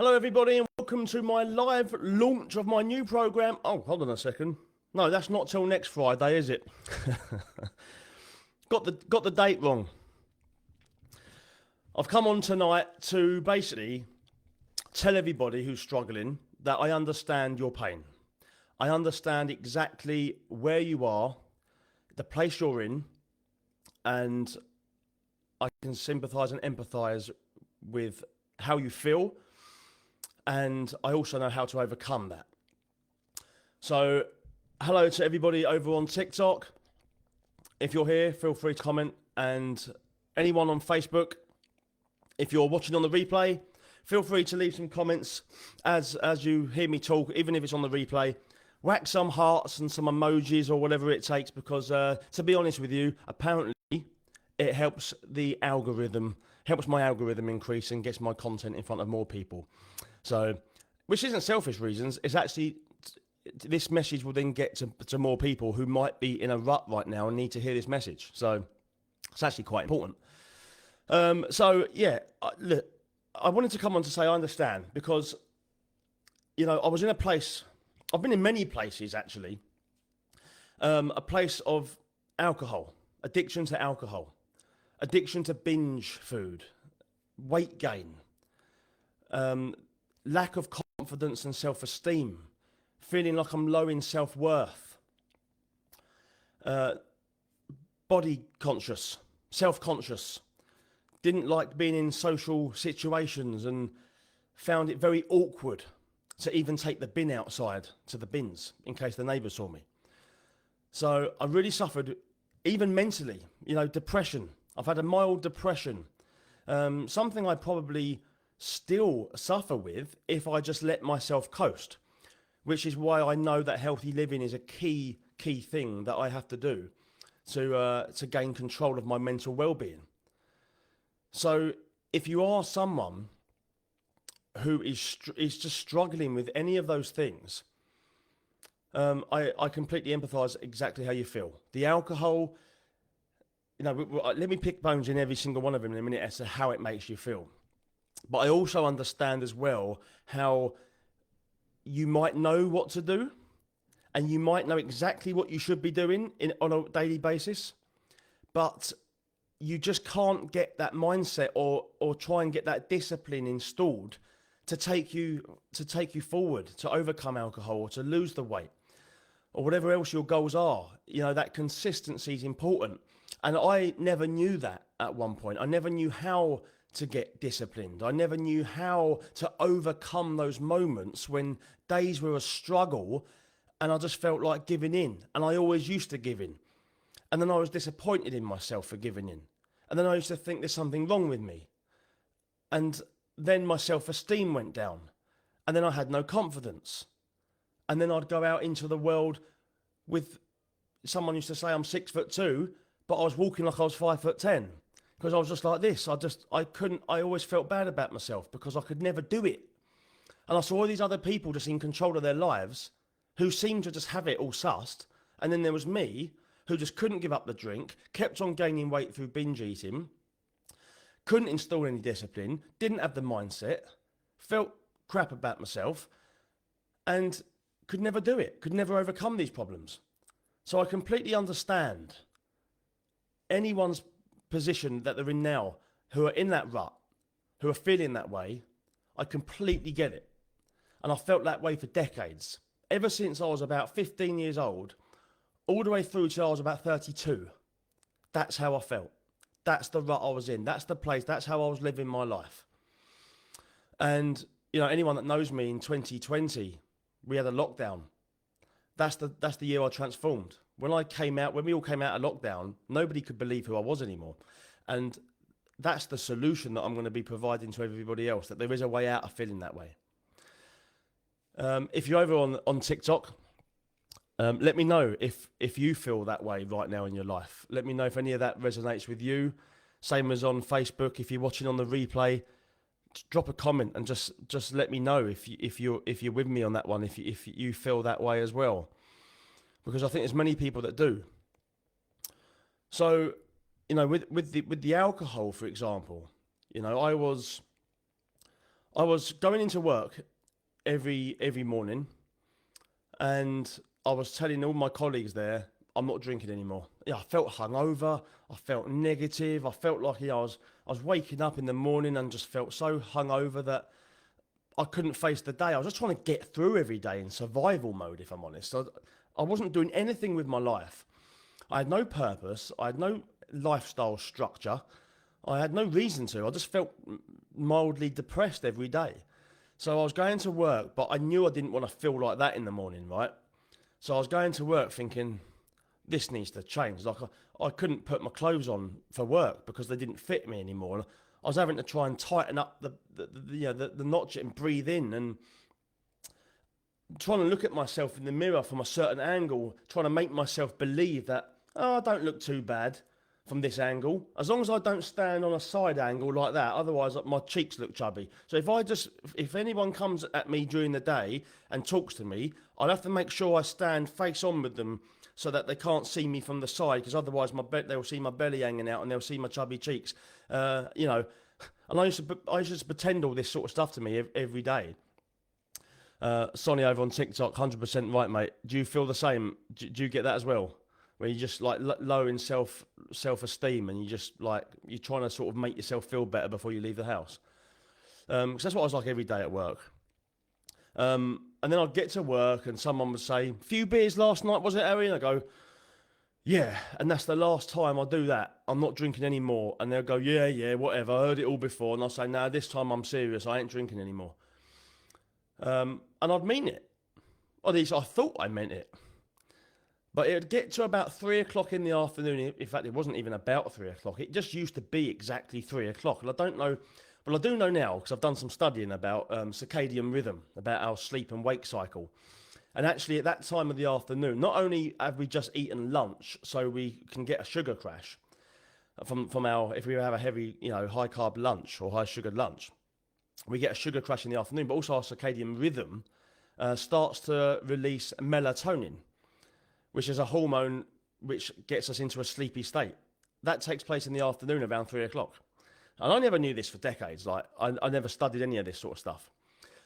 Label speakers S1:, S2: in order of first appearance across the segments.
S1: Hello, everybody, and welcome to my live launch of my new program. Oh, hold on a second. No, that's not till next Friday, is it? Got the date wrong. I've come on tonight to basically tell everybody who's struggling that I understand your pain. I understand exactly where you are, the place you're in, and I can sympathise and empathise with how you feel, and I also know how to overcome that. So, hello to everybody over on TikTok. If you're here, feel free to comment, and anyone on Facebook, if you're watching on the replay, feel free to leave some comments as you hear me talk, even if it's on the replay. Whack some hearts and some emojis or whatever it takes, because to be honest with you, apparently it helps my algorithm increase and gets my content in front of more people. So, which isn't selfish reasons, it's actually this message will then get to more people who might be in a rut right now and need to hear this message. So it's actually quite important. Look, I wanted to come on to say I understand, because, I was in a place, I've been in many places actually, a place of alcohol, addiction to alcohol, addiction to binge food, weight gain, lack of confidence and self-esteem, feeling like I'm low in self-worth, body conscious, self-conscious, didn't like being in social situations and found it very awkward to even take the bin outside to the bins in case the neighbours saw me. So I really suffered, even mentally, depression. I've had a mild depression, something I probably still suffer with if I just let myself coast, which is why I know that healthy living is a key thing that I have to do to gain control of my mental well-being. So if you are someone who is just struggling with any of those things, I completely empathise exactly how you feel. The alcohol, let me pick bones in every single one of them in a minute as to how it makes you feel. But I also understand as well how you might know what to do, and you might know exactly what you should be doing on a daily basis, but you just can't get that mindset or try and get that discipline installed to take you forward, to overcome alcohol or to lose the weight or whatever else your goals are. That consistency is important. And I never knew that at one point. I never knew how to get disciplined. I never knew how to overcome those moments when days were a struggle and I just felt like giving in. And I always used to give in. And then I was disappointed in myself for giving in. And then I used to think there's something wrong with me. And then my self-esteem went down. And then I had no confidence. And then I'd go out into the world with, someone used to say I'm 6'2", but I was walking like I was 5'10", because I was just like this. I always felt bad about myself because I could never do it. And I saw all these other people just in control of their lives who seemed to just have it all sussed. And then there was me, who just couldn't give up the drink, kept on gaining weight through binge eating, couldn't install any discipline, didn't have the mindset, felt crap about myself, and could never do it, could never overcome these problems. So I completely understand anyone's position that they're in now, who are in that rut, who are feeling that way. I completely get it. And I felt that way for decades. Ever since I was about 15 years old, all the way through till I was about 32. That's how I felt. That's the rut I was in. That's the place. That's how I was living my life. And, anyone that knows me in 2020, we had a lockdown. That's the year I transformed. When we all came out of lockdown, nobody could believe who I was anymore. And that's the solution that I'm going to be providing to everybody else, that there is a way out of feeling that way. If you're over on TikTok, let me know if you feel that way right now in your life. Let me know if any of that resonates with you. Same as on Facebook. If you're watching on the replay, drop a comment and just let me know if you're with me on that one. If you feel that way as well, because I think there's many people that do. So, with the alcohol, for example, I I was going into work every morning, and I was telling all my colleagues there, I'm not drinking anymore. Yeah, I felt hungover. I felt negative. I felt like I was waking up in the morning and just felt so hungover that I couldn't face the day. I was just trying to get through every day in survival mode, if I'm honest. I wasn't doing anything with my life. I had no purpose. I had no lifestyle structure. I had no reason to. I just felt mildly depressed every day. So I was going to work, but I knew I didn't want to feel like that in the morning, right? So I was going to work thinking, this needs to change. Like I couldn't put my clothes on for work because they didn't fit me anymore. And I was having to try and tighten up the notch and breathe in, and trying to look at myself in the mirror from a certain angle, trying to make myself believe that, oh, I don't look too bad from this angle. As long as I don't stand on a side angle like that, otherwise my cheeks look chubby. So if anyone comes at me during the day and talks to me, I'll have to make sure I stand face on with them so that they can't see me from the side, because otherwise they'll see my belly hanging out and they'll see my chubby cheeks. And I used to pretend all this sort of stuff to me every day. Sonny over on TikTok, 100% right, mate. Do you feel the same? Do you get that as well? Where you just like low in self-esteem, and you're trying to sort of make yourself feel better before you leave the house. Because that's what I was like every day at work. And then I'd get to work and someone would say, few beers last night, was it, Harry? And I go, yeah, and that's the last time I do that. I'm not drinking anymore. And they'll go, yeah, whatever, I heard it all before. And I'll say, no, this time I'm serious, I ain't drinking anymore. And I'd mean it. Or at least I thought I meant it. But it would get to about 3 o'clock in the afternoon. In fact, it wasn't even about 3 o'clock. It just used to be exactly 3 o'clock. And I don't know, well, I do know now because I've done some studying about circadian rhythm, about our sleep and wake cycle. And actually, at that time of the afternoon, not only have we just eaten lunch, so we can get a sugar crash from our, if we have a heavy, high carb lunch or high sugar lunch, we get a sugar crash in the afternoon, but also our circadian rhythm starts to release melatonin, which is a hormone which gets us into a sleepy state. That takes place in the afternoon around 3 o'clock. And I never knew this for decades. Like I never studied any of this sort of stuff.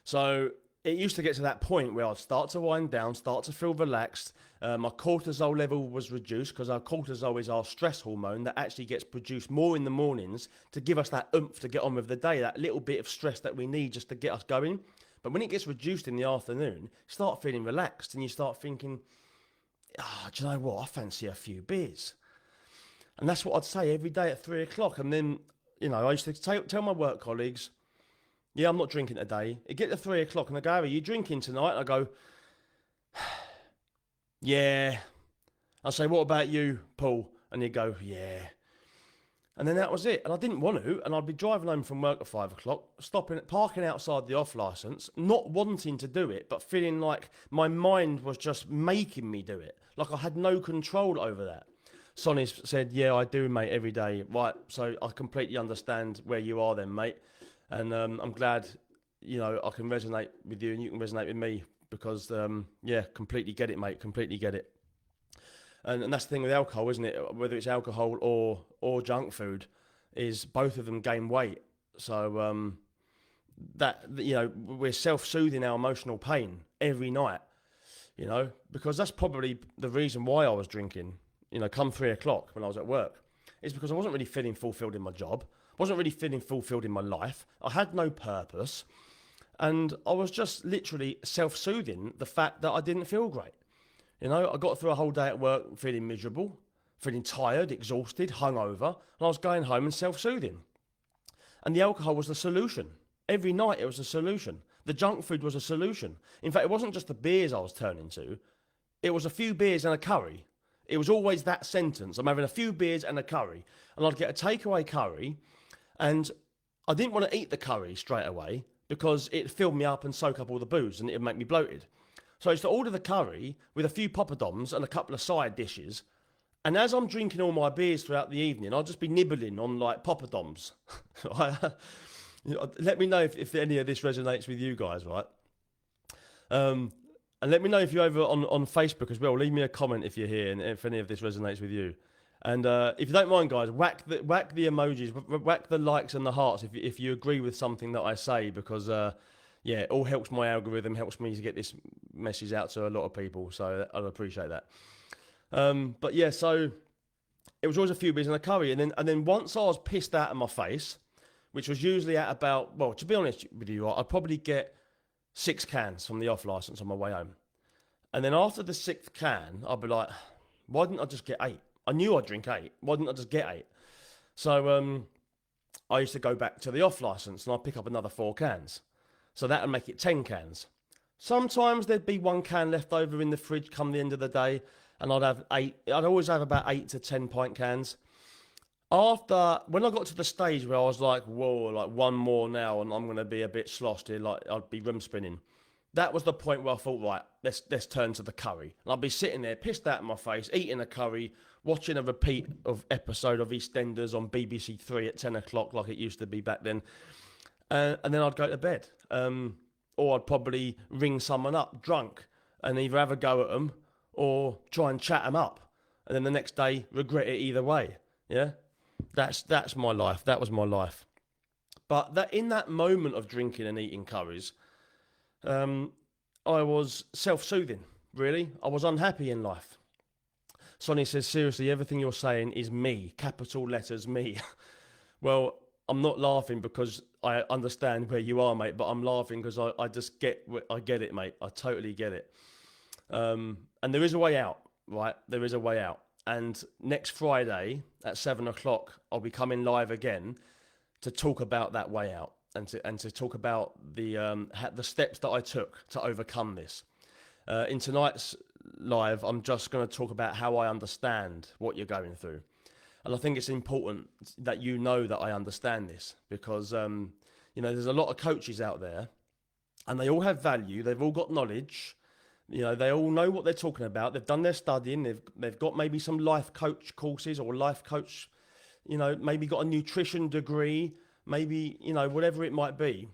S1: So it used to get to that point where I'd start to wind down, start to feel relaxed. My cortisol level was reduced, because our cortisol is our stress hormone that actually gets produced more in the mornings to give us that oomph to get on with the day, that little bit of stress that we need just to get us going. But when it gets reduced in the afternoon, you start feeling relaxed and you start thinking, do you know what? I fancy a few beers. And that's what I'd say every day at 3 o'clock. And then, I used to tell my work colleagues, yeah, I'm not drinking today. It get to 3 o'clock and they go, are you drinking tonight? And I go, yeah. I'll say, what about you, Paul? And he'd go, yeah. And then that was it. And I didn't want to. And I'd be driving home from work at 5 o'clock, parking outside the off licence, not wanting to do it, but feeling like my mind was just making me do it. Like I had no control over that. Sonny said, yeah, I do, mate, every day. Right, so I completely understand where you are then, mate. And I'm glad, I can resonate with you and you can resonate with me because, completely get it, mate, completely get it. And that's the thing with alcohol, isn't it? Whether it's alcohol or junk food, is both of them gain weight. So we're self-soothing our emotional pain every night, because that's probably the reason why I was drinking, come 3 o'clock when I was at work. It's because I wasn't really feeling fulfilled in my job. I wasn't really feeling fulfilled in my life. I had no purpose. And I was just literally self-soothing the fact that I didn't feel great. I got through a whole day at work feeling miserable, feeling tired, exhausted, hungover, and I was going home and self-soothing. And the alcohol was the solution. Every night it was a solution. The junk food was a solution. In fact, it wasn't just the beers I was turning to. It was a few beers and a curry. It was always that sentence. I'm having a few beers and a curry. And I'd get a takeaway curry, and I didn't want to eat the curry straight away because it filled me up and soak up all the booze and it would make me bloated. So I used to order the curry with a few poppadoms and a couple of side dishes. And as I'm drinking all my beers throughout the evening, I'll just be nibbling on like poppadoms. Let me know if any of this resonates with you guys, right? And let me know if you're over on Facebook as well. Leave me a comment if you're here and if any of this resonates with you. And if you don't mind, guys, whack the emojis, whack the likes and the hearts if you agree with something that I say, because yeah, it all helps my algorithm, helps me to get this message out to a lot of people. So I'd appreciate that. But yeah, so it was always a few beers and a curry, and then once I was pissed out of my face, which was usually at about, well, to be honest with you, I'd probably get 6 cans from the off license on my way home, and then after the 6th can, I'd be like, why didn't I just get 8? I knew I'd drink 8. Why didn't I just get 8? So I used to go back to the off license and I'd pick up another 4 cans. So that would make it 10 cans. Sometimes there'd be 1 can left over in the fridge come the end of the day, and I'd have 8. I'd always have about 8 to 10 pint cans. When I got to the stage where I was like, whoa, like one more now and I'm going to be a bit sloshed here, like I'd be room spinning. That was the point where I thought, right, let's turn to the curry. And I'd be sitting there, pissed out of my face, eating a curry, watching a repeat of episode of EastEnders on BBC 3 at 10 o'clock like it used to be back then. And then I'd go to bed. Or I'd probably ring someone up drunk and either have a go at them or try and chat them up. And then the next day, regret it either way. Yeah? That's my life. That was my life. But that in that moment of drinking and eating curries, I was self-soothing, really. I was unhappy in life. Sonny says, seriously, everything you're saying is me, capital letters me. Well, I'm not laughing because I understand where you are, mate, but I'm laughing because I just get it, mate. I totally get it. And there is a way out, right? There is a way out. And next Friday at 7 o'clock, I'll be coming live again to talk about that way out and to talk about the steps that I took to overcome this. In tonight's live, I'm just going to talk about how I understand what you're going through. And I think it's important that you know that I understand this because, there's a lot of coaches out there and they all have value. They've all got knowledge. They all know what they're talking about. They've done their studying. They've got maybe some life coach courses or life coach, maybe got a nutrition degree, maybe, whatever it might be.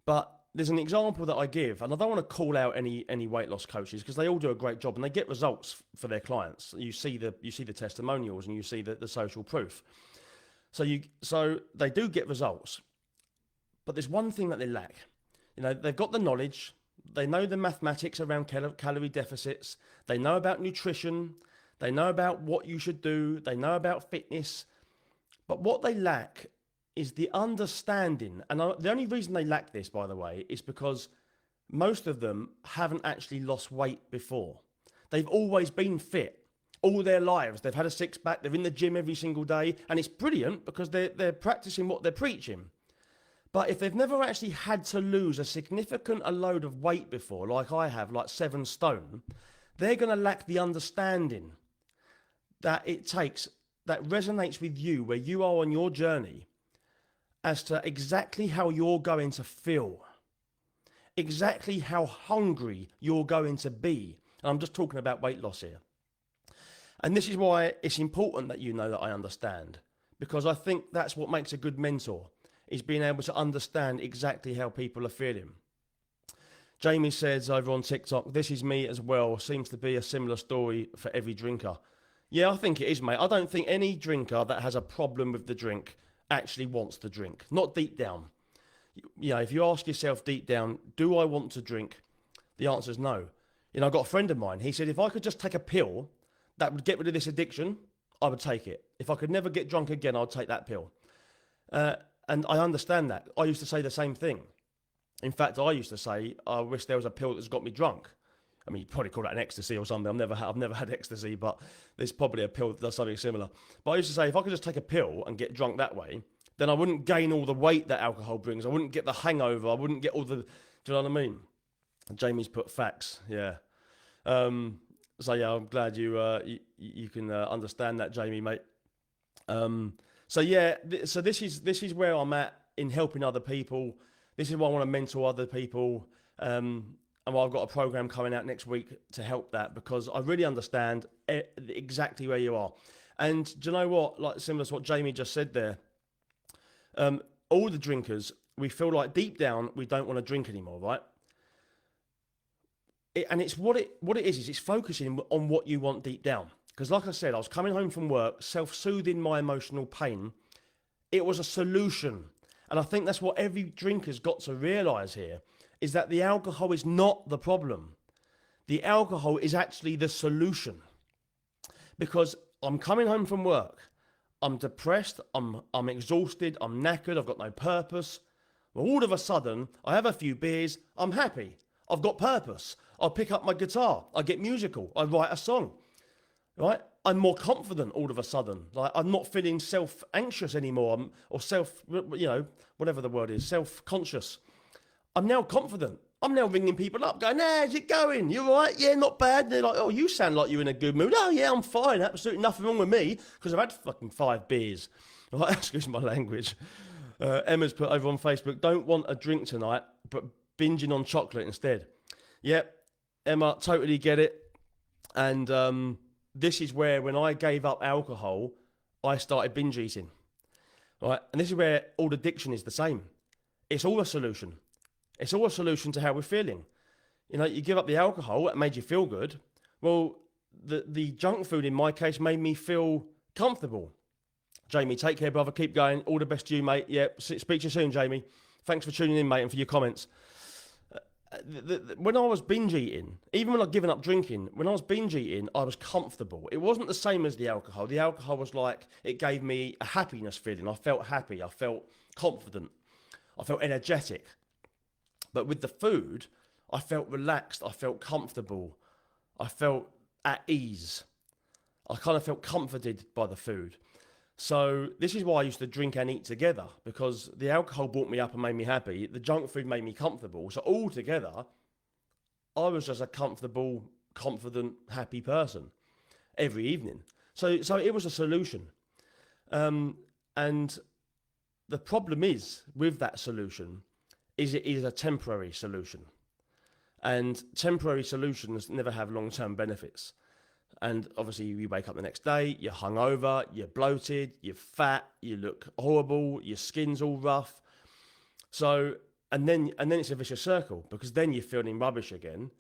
S1: But there's an example that I give, and I don't want to call out any weight loss coaches because they all do a great job and they get results for their clients. You see the testimonials and you see the social proof. So they do get results, but there's one thing that they lack. They've got the knowledge. They know the mathematics around calorie deficits. They know about nutrition. They know about what you should do. They know about fitness. But what they lack is the understanding. And the only reason they lack this, by the way, is because most of them haven't actually lost weight before. They've always been fit all their lives. They've had a six-pack. They're in the gym every single day. And it's brilliant because they're practicing what they're preaching. But if they've never actually had to lose a significant load of weight before, like I have, like 7 stone, they're going to lack the understanding that it takes, that resonates with you, where you are on your journey, as to exactly how you're going to feel, exactly how hungry you're going to be. And I'm just talking about weight loss here. And this is why it's important that you know that I understand, because I think that's what makes a good mentor, is being able to understand exactly how people are feeling. Jamie says over on TikTok, this is me as well. Seems to be a similar story for every drinker. Yeah, I think it is, mate. I don't think any drinker that has a problem with the drink actually wants to drink. Not deep down. If you ask yourself deep down, do I want to drink? The answer is no. I've got a friend of mine. He said, if I could just take a pill that would get rid of this addiction, I would take it. If I could never get drunk again, I'd take that pill. And I understand that. I used to say the same thing. In fact, I used to say, I wish there was a pill that's got me drunk. I mean, you probably call that an ecstasy or something. I've never had ecstasy, but there's probably a pill that does something similar. But I used to say, if I could just take a pill and get drunk that way, then I wouldn't gain all the weight that alcohol brings. I wouldn't get the hangover. I wouldn't get all the, do you know what I mean? Jamie's put facts, yeah. So yeah, I'm glad you can understand that, Jamie, mate. So yeah, so this is where I'm at in helping other people. This is why I want to mentor other people. And I've got a program coming out next week to help that, because I really understand exactly where you are. And do you know what? Like, similar to what Jamie just said there, all the drinkers, we feel like deep down we don't want to drink anymore, right? And it's what it is it's focusing on what you want deep down. Because like I said, I was coming home from work, self-soothing my emotional pain. It was a solution. And I think that's what every drinker's got to realise here, is that the alcohol is not the problem. The alcohol is actually the solution. Because I'm coming home from work, I'm depressed, I'm exhausted, I'm knackered, I've got no purpose. Well, all of a sudden, I have a few beers, I'm happy. I've got purpose. I pick up my guitar, I get musical, I write a song, right? I'm more confident all of a sudden. Like, I'm not feeling self-anxious anymore, or whatever the word is, self-conscious. I'm now confident. I'm now ringing people up, going, how's it going? You all right? Yeah, not bad. They're like, oh, you sound like you're in a good mood. Oh, yeah, I'm fine. Absolutely nothing wrong with me, because I've had fucking 5 beers. Right? Excuse my language. Emma's put over on Facebook, don't want a drink tonight, but binging on chocolate instead. Yep, Emma, totally get it. And this is where, when I gave up alcohol, I started binge eating. Right? And this is where all addiction is the same. It's all a solution. It's all a solution to how we're feeling. You know, you give up the alcohol, it made you feel good. Well, the junk food in my case made me feel comfortable. Jamie, take care, brother. Keep going. All the best to you, mate. Yeah, speak to you soon, Jamie. Thanks for tuning in, mate, and for your comments. When I was binge eating, even when I'd given up drinking, when I was binge eating, I was comfortable. It wasn't the same as the alcohol. The alcohol was like, it gave me a happiness feeling. I felt happy. I felt confident. I felt energetic. But with the food, I felt relaxed. I felt comfortable. I felt at ease. I kind of felt comforted by the food. So this is why I used to drink and eat together, because the alcohol brought me up and made me happy. The junk food made me comfortable. So all together, I was just a comfortable, confident, happy person every evening. So it was a solution. And the problem is with that solution is it is a temporary solution. And temporary solutions never have long-term benefits. And obviously you wake up the next day, you're hungover, you're bloated, you're fat, you look horrible, your skin's all rough. So, and then it's a vicious circle, because then you're feeling rubbish again.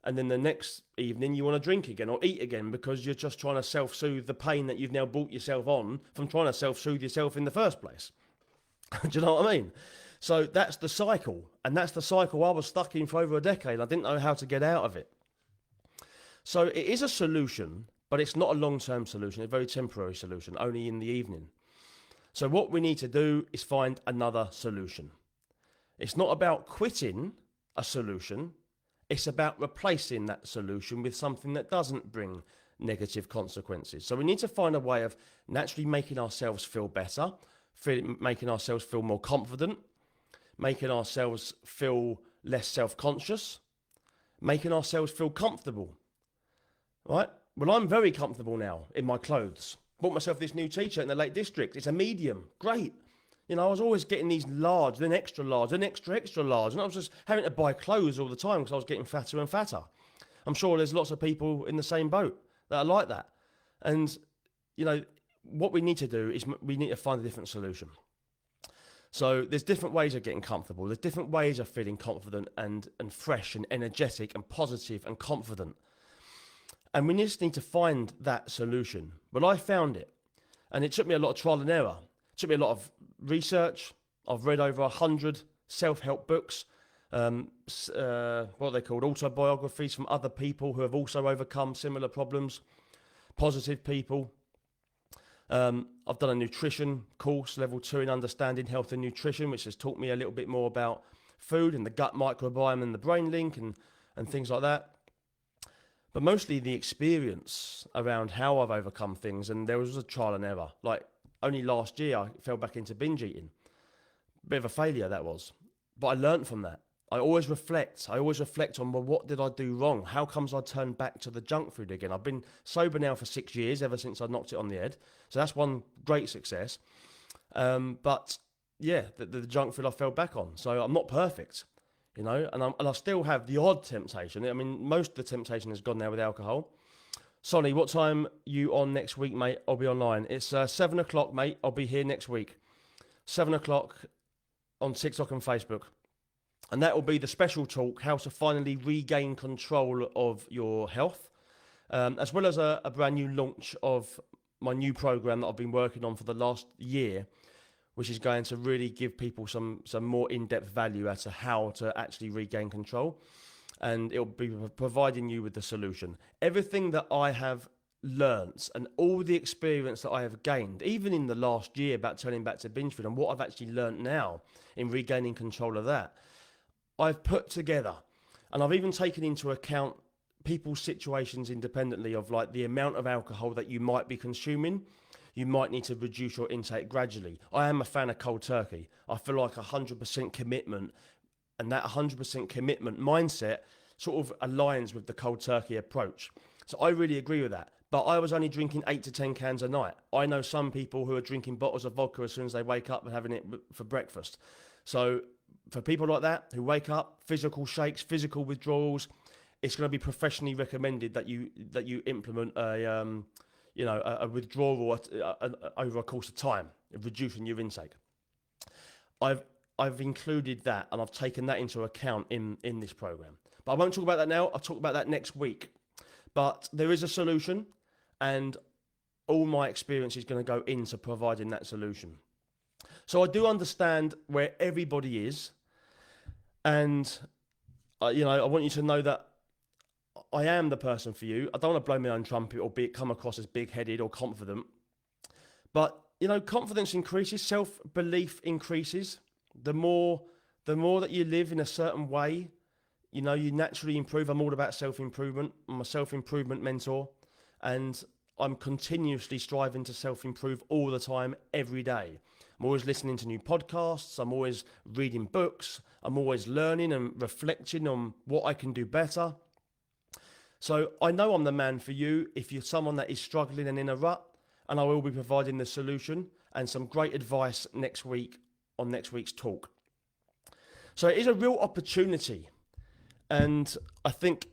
S1: And then the next evening you want to drink again or eat again, because you're just trying to self-soothe the pain that you've now brought yourself on from trying to self-soothe yourself in the first place. Do you know what I mean? So that's the cycle. And that's the cycle I was stuck in for over a decade. I didn't know how to get out of it. So it is a solution, but it's not a long-term solution. It's a very temporary solution, only in the evening. So what we need to do is find another solution. It's not about quitting a solution. It's about replacing that solution with something that doesn't bring negative consequences. So we need to find a way of naturally making ourselves feel better, making ourselves feel more confident, making ourselves feel less self-conscious, making ourselves feel comfortable. Right? Well, I'm very comfortable now in my clothes. Bought myself this new t-shirt in the Lake District. It's a medium. Great. You know, I was always getting these large, then extra large, then extra large. And I was just having to buy clothes all the time because I was getting fatter and fatter. I'm sure there's lots of people in the same boat that are like that. And, you know, what we need to do is we need to find a different solution. So there's different ways of getting comfortable. There's different ways of feeling confident and fresh and energetic and positive and confident. And we just need to find that solution. But I found it. And it took me a lot of trial and error. It took me a lot of research. I've read over 100 self-help books. What are they called? Autobiographies from other people who have also overcome similar problems. Positive people. I've done a nutrition course, level 2 in understanding health and nutrition, which has taught me a little bit more about food and the gut microbiome and the brain link and things like that. But mostly the experience around how I've overcome things. And there was a trial and error. Like only last year, I fell back into binge eating. Bit of a failure that was. But I learned from that. I always reflect on, well, what did I do wrong? How comes I turned back to the junk food again? I've been sober now for 6 years, ever since I knocked it on the head. So that's one great success. But yeah, the junk food I fell back on. So I'm not perfect. You know, and I still have the odd temptation. I mean, most of the temptation has gone now with alcohol. Sonny, what time you on next week, mate? I'll be online. It's 7 o'clock, mate. I'll be here next week. 7 o'clock on TikTok and Facebook. And that will be the special talk, how to finally regain control of your health. as well as a brand new launch of my new program that I've been working on for the last year, which is going to really give people some more in-depth value as to how to actually regain control. And it'll be providing you with the solution. Everything that I have learnt and all the experience that I have gained, even in the last year about turning back to binge food and what I've actually learnt now in regaining control of that, I've put together. And I've even taken into account people's situations independently of like the amount of alcohol that you might be consuming. You might need to reduce your intake gradually. I am a fan of cold turkey. I feel like 100% commitment, and that 100% commitment mindset sort of aligns with the cold turkey approach. So I really agree with that. But I was only drinking 8 to 10 cans a night. I know some people who are drinking bottles of vodka as soon as they wake up and having it for breakfast. So for people like that who wake up, physical shakes, physical withdrawals, it's going to be professionally recommended that you implement a withdrawal over a course of time, reducing your intake. I've included that, and I've taken that into account in this program. But I won't talk about that now. I'll talk about that next week. But there is a solution, and all my experience is going to go into providing that solution. So I do understand where everybody is, and I want you to know that I am the person for you. I don't want to blow my own trumpet or come across as big-headed or confident. But, confidence increases, self-belief increases. The more that you live in a certain way, you naturally improve. I'm all about self-improvement. I'm a self-improvement mentor. And I'm continuously striving to self-improve all the time, every day. I'm always listening to new podcasts. I'm always reading books. I'm always learning and reflecting on what I can do better. So I know I'm the man for you if you're someone that is struggling and in a rut, and I will be providing the solution and some great advice next week on next week's talk. So it is a real opportunity, and I think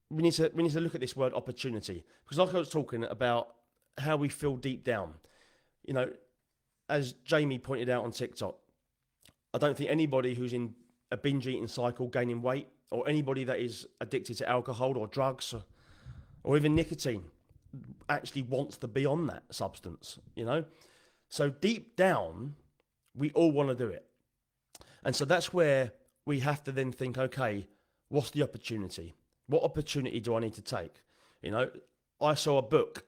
S1: we need to look at this word opportunity, because like I was talking about how we feel deep down, as Jamie pointed out on TikTok, I don't think anybody who's in a binge eating cycle gaining weight, or anybody that is addicted to alcohol or drugs or even nicotine actually wants to be on that substance, So deep down, we all want to do it. And so that's where we have to then think, okay, what's the opportunity? What opportunity do I need to take? I saw a book.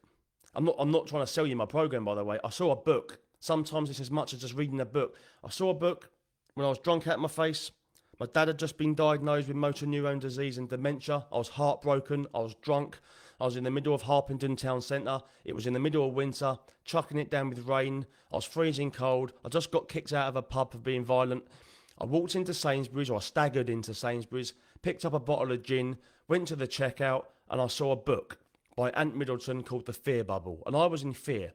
S1: I'm not trying to sell you my program, by the way. I saw a book. Sometimes it's as much as just reading a book. I saw a book when I was drunk out of my face. My dad had just been diagnosed with motor neurone disease and dementia. I was heartbroken. I was drunk. I was in the middle of Harpenden Town Centre. It was in the middle of winter, chucking it down with rain. I was freezing cold. I just got kicked out of a pub for being violent. I walked into Sainsbury's, or I staggered into Sainsbury's, picked up a bottle of gin, went to the checkout, and I saw a book by Ant Middleton called The Fear Bubble. And I was in fear.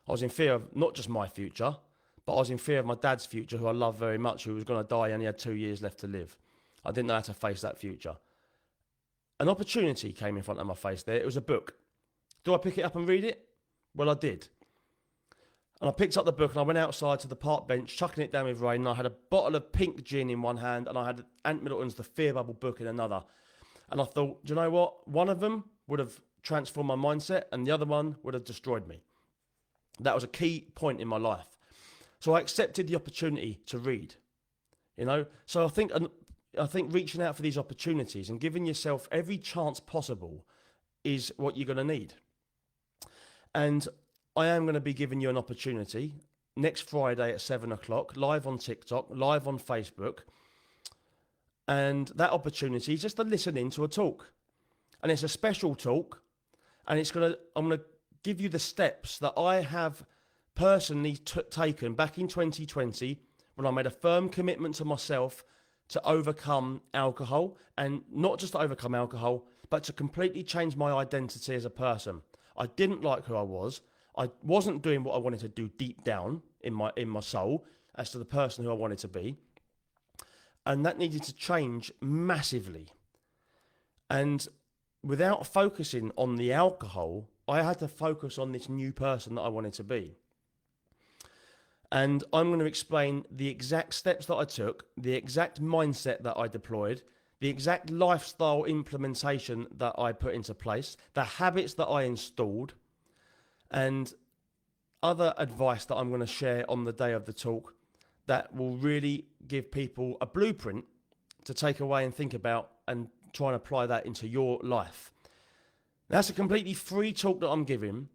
S1: I was in fear of not just my future, but I was in fear of my dad's future, who I love very much, who was going to die and he had 2 years left to live. I didn't know how to face that future. An opportunity came in front of my face there. It was a book. Do I pick it up and read it? Well, I did. And I picked up the book and I went outside to the park bench, chucking it down with rain. And I had a bottle of pink gin in one hand and I had Ant Middleton's The Fear Bubble book in another. And I thought, do you know what? One of them would have transformed my mindset and the other one would have destroyed me. That was a key point in my life. So I accepted the opportunity to read, So I think reaching out for these opportunities and giving yourself every chance possible is what you're going to need. And I am going to be giving you an opportunity next Friday at 7:00, live on TikTok, live on Facebook. And that opportunity is just to listen in to a talk. And it's a special talk. And I'm going to give you the steps that I have personally taken back in 2020 when I made a firm commitment to myself to overcome alcohol, and not just to overcome alcohol, but to completely change my identity as a person. I didn't like who I was. I wasn't doing what I wanted to do deep down in my soul as to the person who I wanted to be. And that needed to change massively. And without focusing on the alcohol, I had to focus on this new person that I wanted to be. And I'm going to explain the exact steps that I took, the exact mindset that I deployed, the exact lifestyle implementation that I put into place, the habits that I installed, and other advice that I'm going to share on the day of the talk that will really give people a blueprint to take away and think about and try and apply that into your life. That's a completely free talk that I'm giving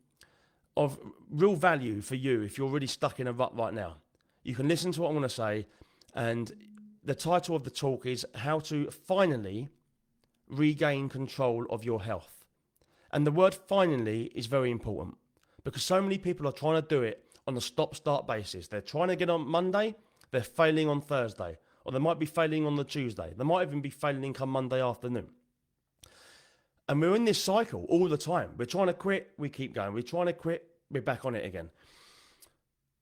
S1: of real value for you if you're really stuck in a rut right now. You can listen to what I'm going to say, and the title of the talk is How to Finally Regain Control of Your Health. And the word finally is very important because so many people are trying to do it on a stop-start basis. They're trying to get on Monday, they're failing on Thursday, or they might be failing on the Tuesday. They might even be failing come Monday afternoon. And we're in this cycle all the time. We're trying to quit, we keep going. We're trying to quit, we're back on it again.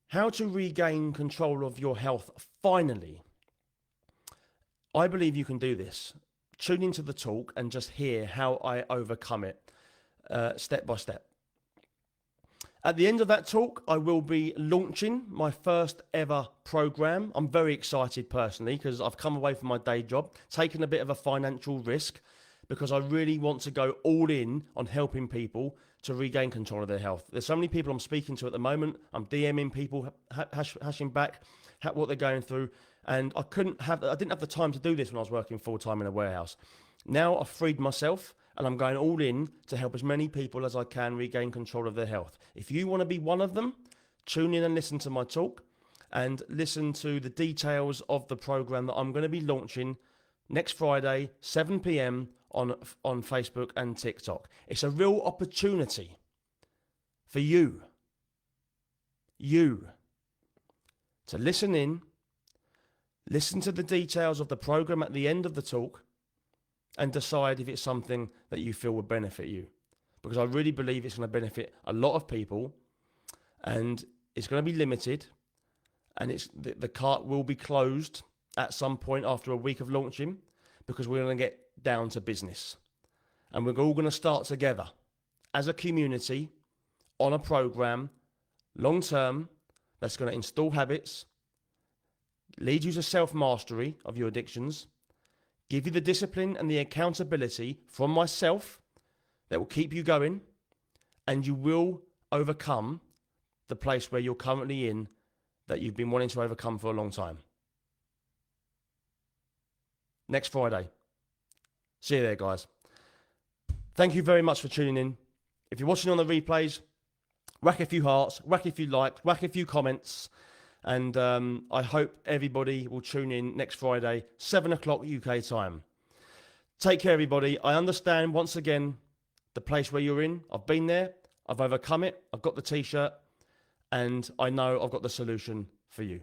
S1: How to regain control of your health finally. I believe you can do this. Tune into the talk and just hear how I overcome it step by step. At the end of that talk, I will be launching my first ever program. I'm very excited personally because I've come away from my day job, taken a bit of a financial risk because I really want to go all in on helping people to regain control of their health. There's so many people I'm speaking to at the moment. I'm DMing people, hashing back what they're going through. And I didn't have the time to do this when I was working full time in a warehouse. Now I've freed myself and I'm going all in to help as many people as I can regain control of their health. If you want to be one of them, tune in and listen to my talk and listen to the details of the program that I'm going to be launching next Friday, 7 p.m. on Facebook and TikTok. It's a real opportunity for you to listen in, listen to the details of the program at the end of the talk, and decide if it's something that you feel would benefit you. Because I really believe it's going to benefit a lot of people, and it's going to be limited, and the cart will be closed at some point after a week of launching, because we're going to get down to business. And we're all going to start together as a community on a program, long term, that's going to install habits, lead you to self-mastery of your addictions, give you the discipline and the accountability from myself that will keep you going, and you will overcome the place where you're currently in that you've been wanting to overcome for a long time. Next Friday. See you there, guys. Thank you very much for tuning in. If you're watching on the replays, whack a few hearts, whack a few likes, whack a few comments. And I hope everybody will tune in next Friday, 7 o'clock UK time. Take care, everybody. I understand, once again, the place where you're in. I've been there. I've overcome it. I've got the T-shirt. And I know I've got the solution for you.